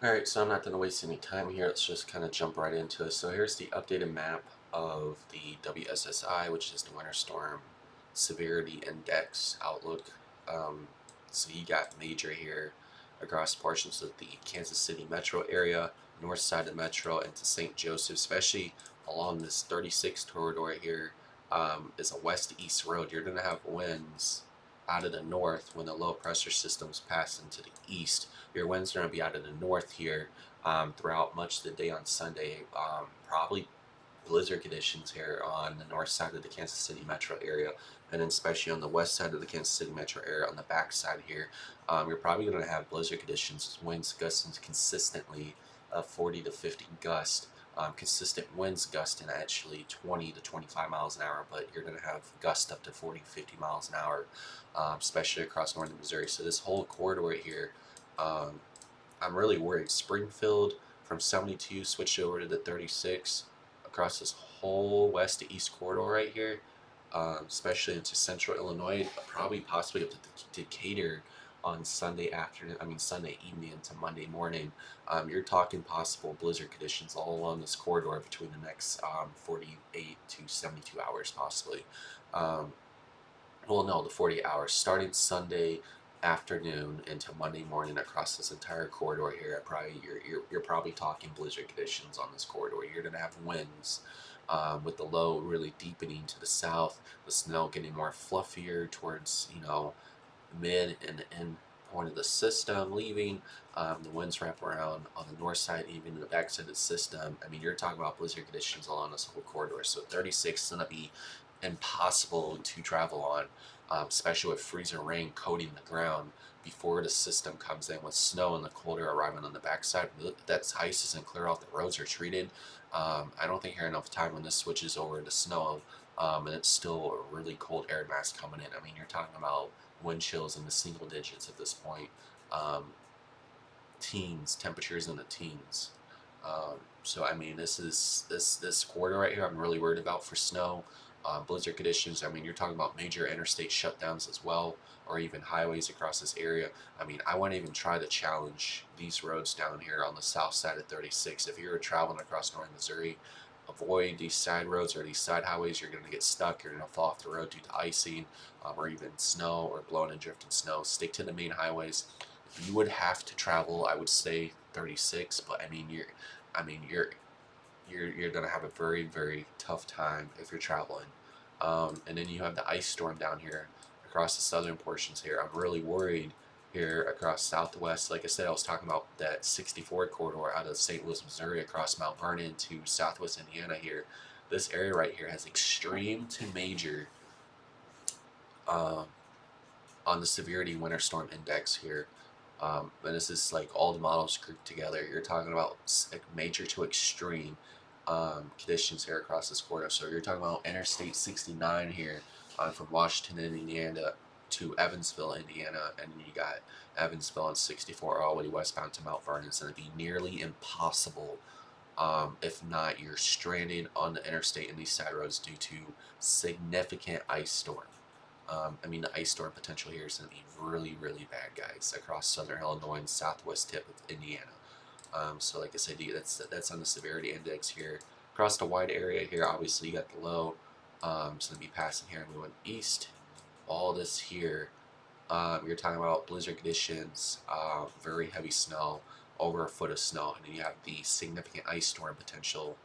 Alright, so I'm not going to waste any time here. Let's just kind of jump right into it. So here's the updated map of the WSSI, which is the Winter Storm Severity Index outlook. So you got major here across portions of the Kansas City metro area, north side of the metro, into St. Joseph, especially along this 36 corridor here. Is a west-east road. You're going to have winds out of the north when the low pressure systems pass into the east. Your winds are going to be out of the north here throughout much of the day on Sunday. Probably blizzard conditions here on the north side of the Kansas City metro area, and then especially on the west side of the Kansas City metro area on the back side here. You're probably going to have blizzard conditions, winds gusting consistently 40 to 50 gust. Consistent winds gusting actually 20 to 25 miles an hour, but you're going to have gusts up to 40 to 50 miles an hour, especially across northern Missouri. So this whole corridor here, um, I'm really worried. Springfield from 72 switched over to the 36 across this whole west to east corridor right here, especially into central Illinois, probably possibly up to Decatur on Sunday afternoon, Sunday evening into Monday morning. You're talking possible blizzard conditions all along this corridor between the next 48 to 72 hours possibly. Um, well, no, the 48 hours starting Sunday afternoon into Monday morning across this entire corridor here. You're probably talking blizzard conditions on this corridor. You're going to have winds with the low really deepening to the south, the snow getting more fluffier towards mid and end point of the system, leaving the winds wrap around on the north side, even the back side of the system. I mean, you're talking about blizzard conditions along this whole corridor. So 36 is going to be impossible to travel on, especially with freezing rain coating the ground before the system comes in with snow and the colder arriving on the backside. That ice isn't clear off, the roads are treated. I don't think here enough time when this switches over to snow, and it's still a really cold air mass coming in. I mean, you're talking about wind chills in the single digits at this point. Temperatures in the teens. So I mean, this corridor right here, I'm really worried about for snow, blizzard conditions. I mean, you're talking about major interstate shutdowns as well, or even highways across this area. I mean, I wouldn't even try to challenge these roads down here on the south side of 36. If you're traveling across northern Missouri, avoid these side roads or these side highways. You're going to get stuck. You're going to fall off the road due to icing, or even snow or blown and drifted snow. Stick to the main highways. If you would have to travel, I would say 36, but I mean, you're going to have a very, very tough time if you're traveling. And then you have the ice storm down here across the southern portions here. I'm really worried here across southwest. Like I said, I was talking about that 64 corridor out of St. Louis, Missouri, across Mount Vernon to southwest Indiana here. This area right here has extreme to major um, on the severity winter storm index here. And this is like all the models grouped together. You're talking about major to extreme conditions here across this corridor. So you're talking about Interstate 69 here from Washington, Indiana to Evansville, Indiana, and you got Evansville on 64 all the way westbound to Mount Vernon. It's going to be nearly impossible. If not, you're stranded on the interstate in these side roads due to significant ice storm. I mean, the ice storm potential here is going to be really, really bad, guys, across southern Illinois and southwest tip of Indiana. So like I said, that's on the severity index here. Across the wide area here, obviously you got the low. It's going to be passing here and moving east. All this here, you're talking about blizzard conditions, very heavy snow, over a foot of snow, and then you have the significant ice storm potential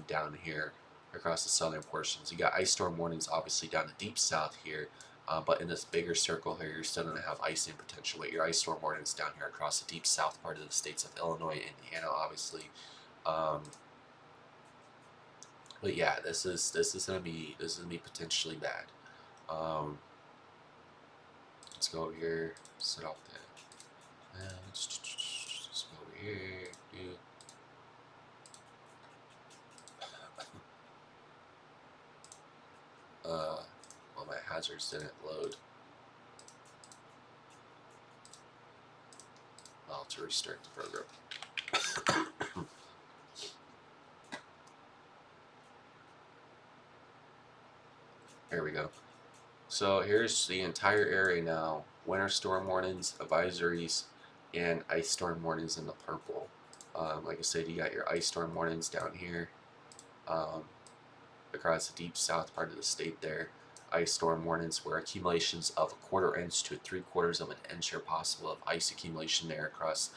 down here across the southern portions. You got ice storm warnings obviously down the deep south here, but in this bigger circle here, you're still going to have icing potential with your ice storm warnings down here across the deep south part of the states of Illinois and Indiana, obviously. But yeah, this is gonna be potentially bad. Let's go over here, set off that. Let's go over here, dude. Well, my hazards didn't load. I'll have to restart the program. There we go. So here's the entire area now. Winter storm warnings, advisories, and ice storm warnings in the purple. Like I said, you got your ice storm warnings down here um, across the deep south part of the state there. Ice storm warnings where accumulations of a quarter inch to 3/4 of an inch are possible of ice accumulation there across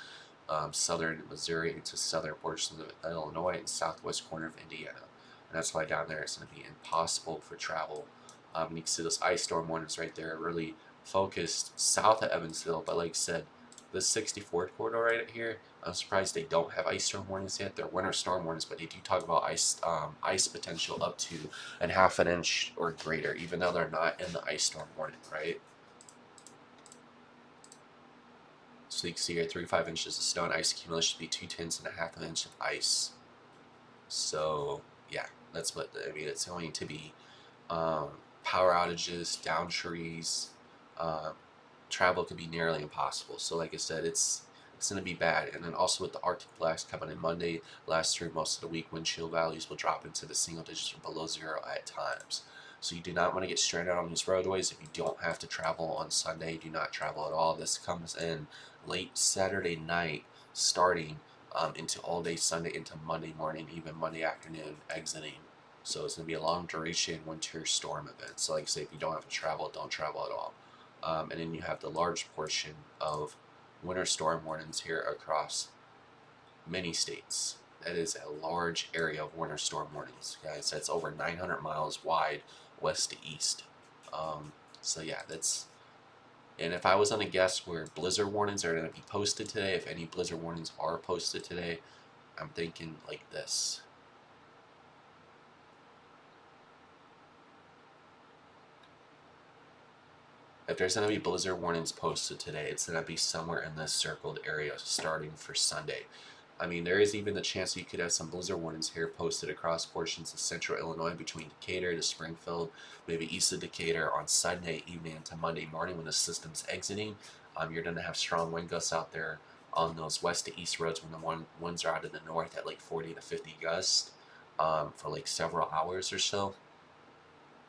southern Missouri into southern portions of Illinois and southwest corner of Indiana. And that's why down there it's going to be impossible for travel. And you can see those ice storm warnings right there are really focused south of Evansville. But like I said, this 64 corridor right here, I'm surprised they don't have ice storm warnings yet. They're winter storm warnings, but they do talk about ice potential up to a half an inch or greater, even though they're not in the ice storm warning, right? So you can see here 3 to 5 inches of snow and ice accumulation should be 2/10 and a half an inch of ice. So yeah, that's what I mean. It's going to be power outages, down trees. Travel could be nearly impossible. So like I said, it's going to be bad. And then also with the Arctic blast coming in Monday, last through most of the week, wind chill values will drop into the single digits or below zero at times. So you do not want to get stranded on these roadways. If you don't have to travel on Sunday, do not travel at all. This comes in late Saturday night, starting into all day Sunday, into Monday morning, even Monday afternoon, exiting. So it's going to be a long duration winter storm event. So like I say, if you don't have to travel, don't travel at all. And then you have the large portion of winter storm warnings here across many states. That is a large area of winter storm warnings, guys. That's over 900 miles wide, west to east. So yeah, that's. And if I was on a guess where blizzard warnings are going to be posted today, if any blizzard warnings are posted today, I'm thinking like this. If there's going to be blizzard warnings posted today, it's going to be somewhere in this circled area starting for Sunday. I mean, there is even the chance you could have some blizzard warnings here posted across portions of central Illinois between Decatur to Springfield, maybe east of Decatur on Sunday evening into Monday morning when the system's exiting. You're going to have strong wind gusts out there on those west to east roads when the winds are out of the north at like 40 to 50 gusts for like several hours or so.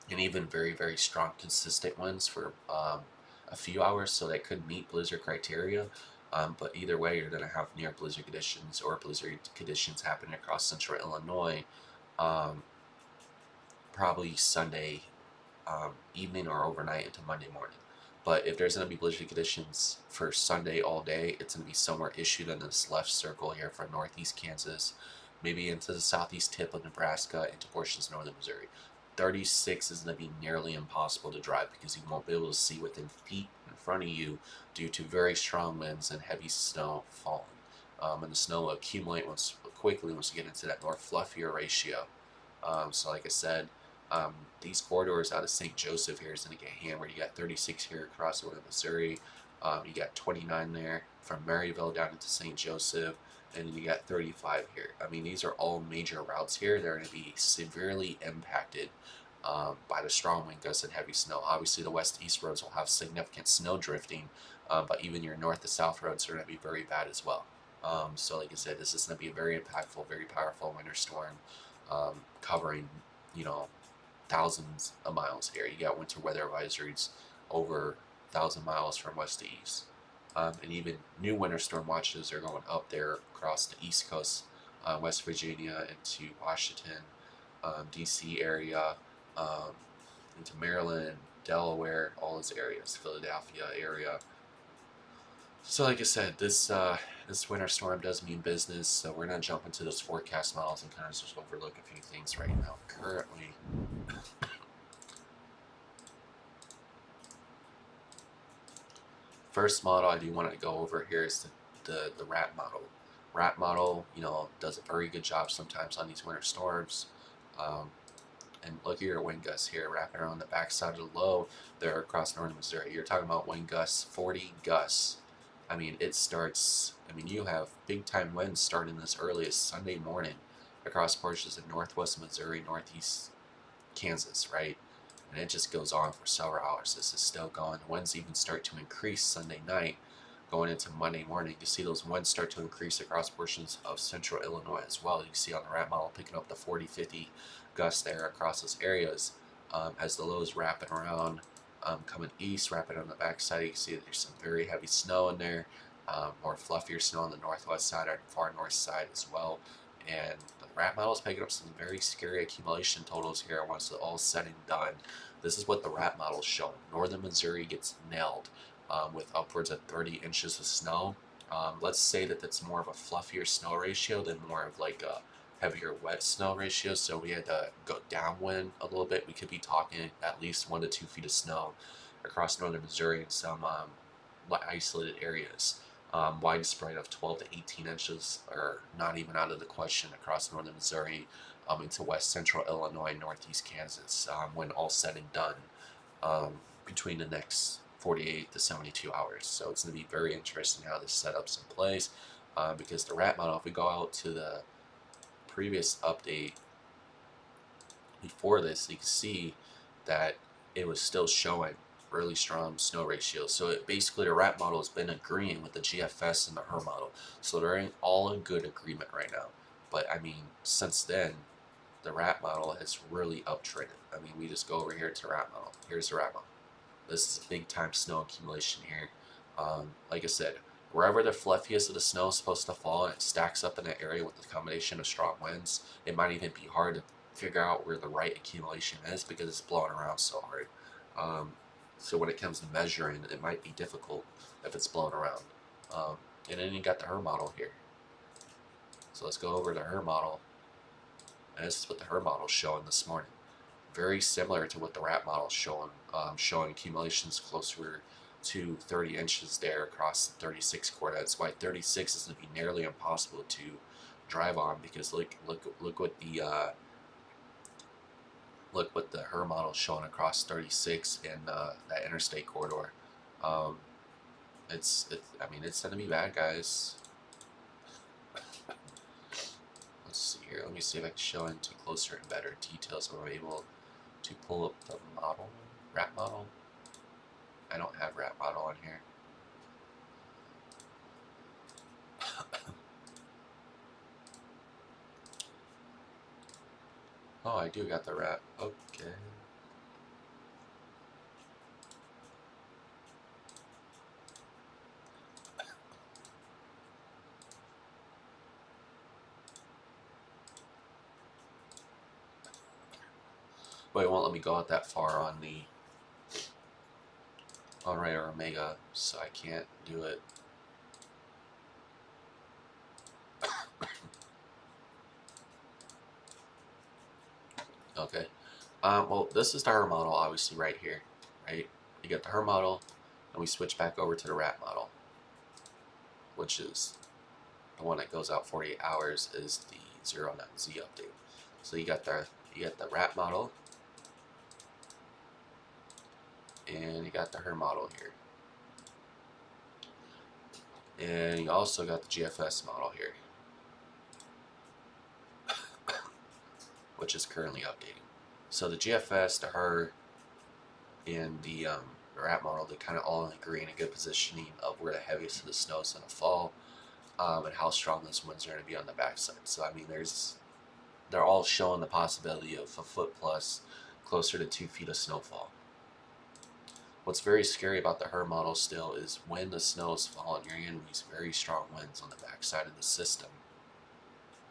And even very, very strong, consistent winds for a few hours, so that could meet blizzard criteria. But either way, you're going to have near blizzard conditions or blizzard conditions happening across central Illinois, probably Sunday evening or overnight into Monday morning. But if there's going to be blizzard conditions for Sunday all day, it's going to be somewhere issued in this left circle here for northeast Kansas, maybe into the southeast tip of Nebraska, into portions of northern Missouri. 36 is going to be nearly impossible to drive because you won't be able to see within feet in front of you due to very strong winds and heavy snow falling. And the snow will accumulate quickly once you get into that more fluffier ratio. So like I said, these corridors out of St. Joseph here is going to get hammered. You got 36 here across northern Missouri. You got 29 there from Maryville down into St. Joseph. And then you got 35 here. I mean, these are all major routes here. They're going to be severely impacted by the strong wind gusts and heavy snow. Obviously, the west-east roads will have significant snow drifting, but even your north to south roads are going to be very bad as well. So like I said, this is going to be a very impactful, very powerful winter storm covering, thousands of miles here. You got winter weather advisories over 1,000 miles from west to east. And even new winter storm watches are going up there across the East Coast, West Virginia into Washington, D.C. area, into Maryland, Delaware, all those areas, Philadelphia area. So like I said, this winter storm does mean business, so we're going to jump into those forecast models and kind of just overlook a few things right now. Currently, first model I do want to go over here is the RAP model. RAP model, does a very good job sometimes on these winter storms. And look at your wind gusts here, wrapping around the backside of the low there across northern Missouri. You're talking about wind gusts, 40 gusts. I mean, you have big time winds starting as early as Sunday morning across portions of northwest Missouri, northeast Kansas, right? And it just goes on for several hours. This is still going. The winds even start to increase Sunday night, going into Monday morning. You see those winds start to increase across portions of central Illinois as well. You see on the RAP model picking up the 40, 50 gusts there across those areas as the lows wrapping around, coming east, wrapping on the backside. You can see that there's some very heavy snow in there. more fluffier snow on the northwest side or far north side as well. And the RAP model is picking up some very scary accumulation totals here once it's all said and done. This is what the RAP model is showing. Northern Missouri gets nailed with upwards of 30 inches of snow. Let's say that that's more of a fluffier snow ratio than more of like a heavier wet snow ratio. So we had to go downwind a little bit. We could be talking at least 1 to 2 feet of snow across northern Missouri in some isolated areas. Widespread of 12 to 18 inches are not even out of the question across northern Missouri into west central Illinois, northeast Kansas when all said and done between the next 48 to 72 hours. So it's going to be very interesting how this setup's in place because the RAP model, if we go out to the previous update before this, you can see that it was still showing really strong snow ratios. So it basically, the RAP model has been agreeing with the GFS and the HER model. So they're all in good agreement right now. But I mean, since then, the RAP model has really uptrended. I mean, we just go over here to the RAP model. Here's the RAP model. This is a big time snow accumulation here. Like I said, wherever the fluffiest of the snow is supposed to fall and it stacks up in that area with the combination of strong winds, it might even be hard to figure out where the right accumulation is because it's blowing around so hard. So when it comes to measuring, it might be difficult if it's blowing around. And then you got the HER model here. So let's go over to HER model. And this is what the HER model is showing this morning. Very similar to what the RAP model is showing, showing accumulations closer to 30 inches there across the 36 core. That's why 36 is going to be nearly impossible to drive on because look what the HER model is showing across 36 in that interstate corridor. I mean, it's going to be bad, guys. Let's see here. Let me see if I can show into closer and better details. If I'm able to pull up the model, RAP model. I don't have RAP model on here. Oh, I do got the RAP. Okay. But it won't let me go out that far on the Ray or Omega, so I can't do it. Okay. Well, this is the HER model, obviously, right here, right? You get the HER model, and we switch back over to the RAP model, which is the one that goes out 48 hours, is the 09Z update. So you got the RAP model, and you got the HER model here. And you also got the GFS model here, which is currently updating. So the GFS, the HER, and the RAP model, they kind of all agree in a good positioning of where the heaviest of the snow is going to fall and how strong those winds are going to be on the backside. So I mean, they're all showing the possibility of a foot plus, closer to 2 feet of snowfall. What's very scary about the HER model still is when the snow is falling, you're getting these very strong winds on the backside of the system.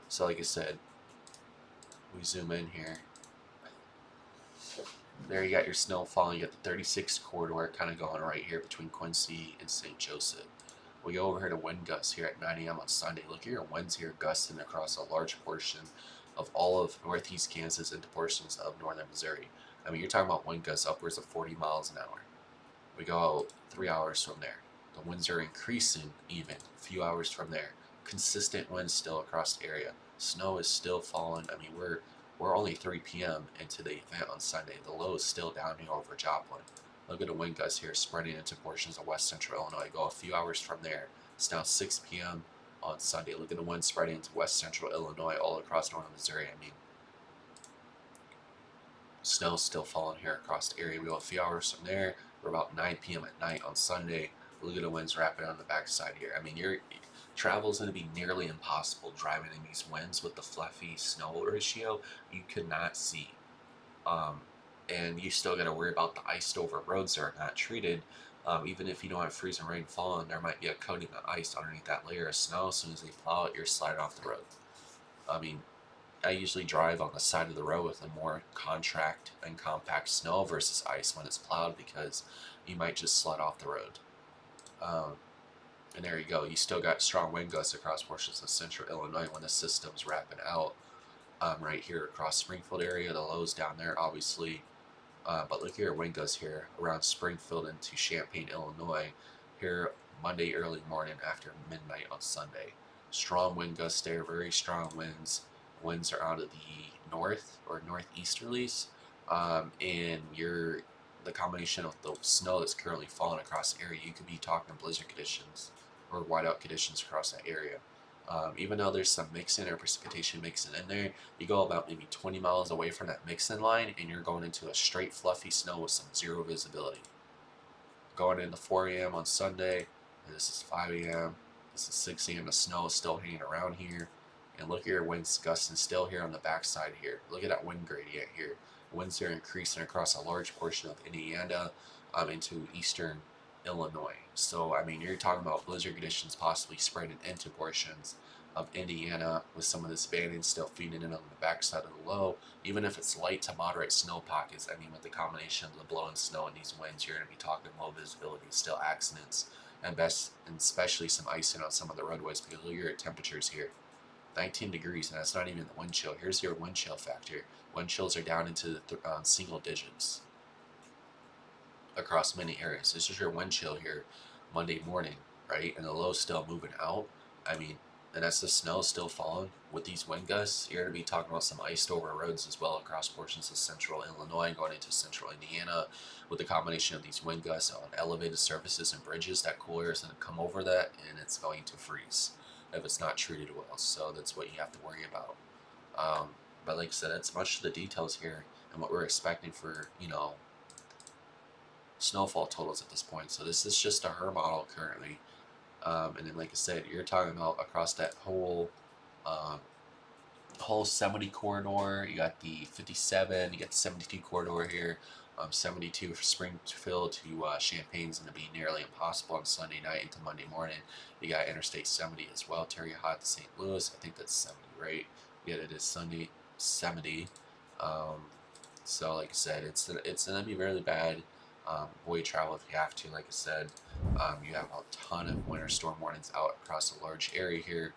So like I said, we zoom in here. There you got your snow falling. You got the 36 corridor kind of going right here between Quincy and St. Joseph. We go over here to wind gusts here at 9 a.m. on Sunday. Look at your winds here gusting across a large portion of all of northeast Kansas into portions of northern Missouri. I mean, you're talking about wind gusts upwards of 40 miles an hour. We go out 3 hours from there. The winds are increasing even a few hours from there. Consistent winds still across the area. Snow is still falling. I mean, we're only 3 p.m. into the event on Sunday. The low is still down here over Joplin. Look at the wind gusts here spreading into portions of west central Illinois. Go a few hours from there. It's now 6 p.m. on Sunday. Look at the wind spreading into west central Illinois all across northern Missouri. I mean, snow's still falling here across the area. We go a few hours from there. We're about 9 p.m. at night on Sunday. Look at the winds wrapping on the backside here. I mean, travel is going to be nearly impossible driving in these winds with the fluffy snow ratio. You could not see. And you still got to worry about the iced over roads that are not treated Even if you don't have freezing rain falling, there might be a coating of ice underneath that layer of snow. As soon as they plow it, you're sliding off the road. I mean, I usually drive on the side of the road with a more contract and compact snow versus ice when it's plowed, because you might just slide off the road. And there you go. You still got strong wind gusts across portions of central Illinois when the system's wrapping out. Right here across Springfield area, the lows down there, obviously. But look here, wind gusts here around Springfield into Champaign, Illinois. Here Monday early morning after midnight on Sunday. Strong wind gusts there, very strong winds. Winds are out of the north or northeasterlies, and the combination of the snow that's currently falling across the area, you could be talking blizzard conditions or whiteout conditions across that area. Even though there's some mixing or precipitation mixing in there, you go about maybe 20 miles away from that mixing line and you're going into a straight fluffy snow with some zero visibility. Going into 4 a.m. on Sunday, and this is 5 a.m., this is 6 a.m., the snow is still hanging around here. And look at your winds gusting still here on the backside here. Look at that wind gradient here. Winds are increasing across a large portion of Indiana into eastern Illinois. So, I mean, you're talking about blizzard conditions possibly spreading into portions of Indiana with some of this banding still feeding in on the backside of the low. Even if it's light to moderate snow pockets, I mean, with the combination of the blowing snow and these winds, you're going to be talking low visibility, still accidents, and especially some icing on some of the roadways, because look at your temperatures here. 19 degrees, and that's not even the wind chill. Here's your wind chill factor. Wind chills are down into the single digits across many areas. This is your wind chill here Monday morning, right? And the low's still moving out. I mean, and that's the snow still falling. With these wind gusts, you're going to be talking about some iced over roads as well across portions of central Illinois going into central Indiana. With the combination of these wind gusts on elevated surfaces and bridges, that cool air is going to come over that and it's going to freeze if it's not treated well. So that's what you have to worry about. But like I said, that's much of the details here and what we're expecting for, snowfall totals at this point. So this is just a HRRR model currently. And then like I said, you're talking about across that whole 70 corridor. You got the 57, you got the 72 corridor here. 72 for Springfield to Champaign is going to be nearly impossible on Sunday night into Monday morning. You got Interstate 70 as well, Terrihot to St. Louis. I think that's 70, right? Yeah, it is Sunday 70. So like I said, it's going to be really bad. Avoid travel if you have to. Like I said, you have a ton of winter storm warnings out across a large area here.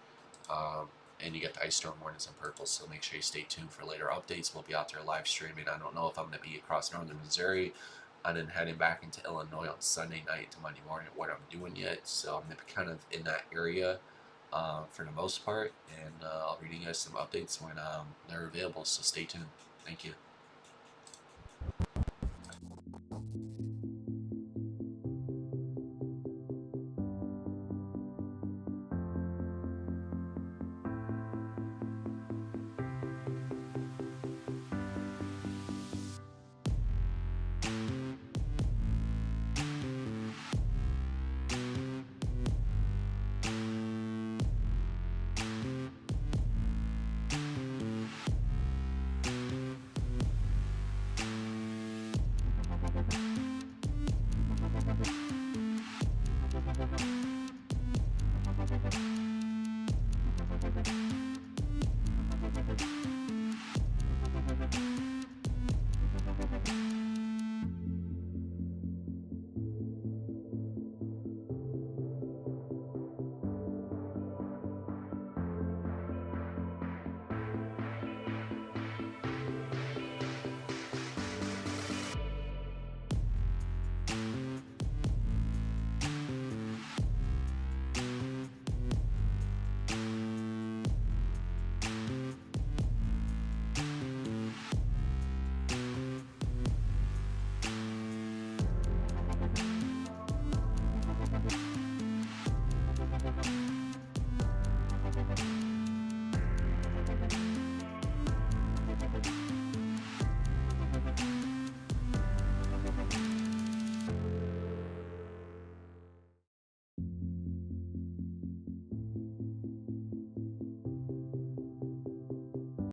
And you get the ice storm warnings in purple, so make sure you stay tuned for later updates. We'll be out there live streaming. I don't know if I'm going to be across northern Missouri and then heading back into Illinois on Sunday night to Monday morning, what I'm doing yet. So I'm going to be kind of in that area for the most part, and I'll read you guys some updates when they're available, so stay tuned. Thank you.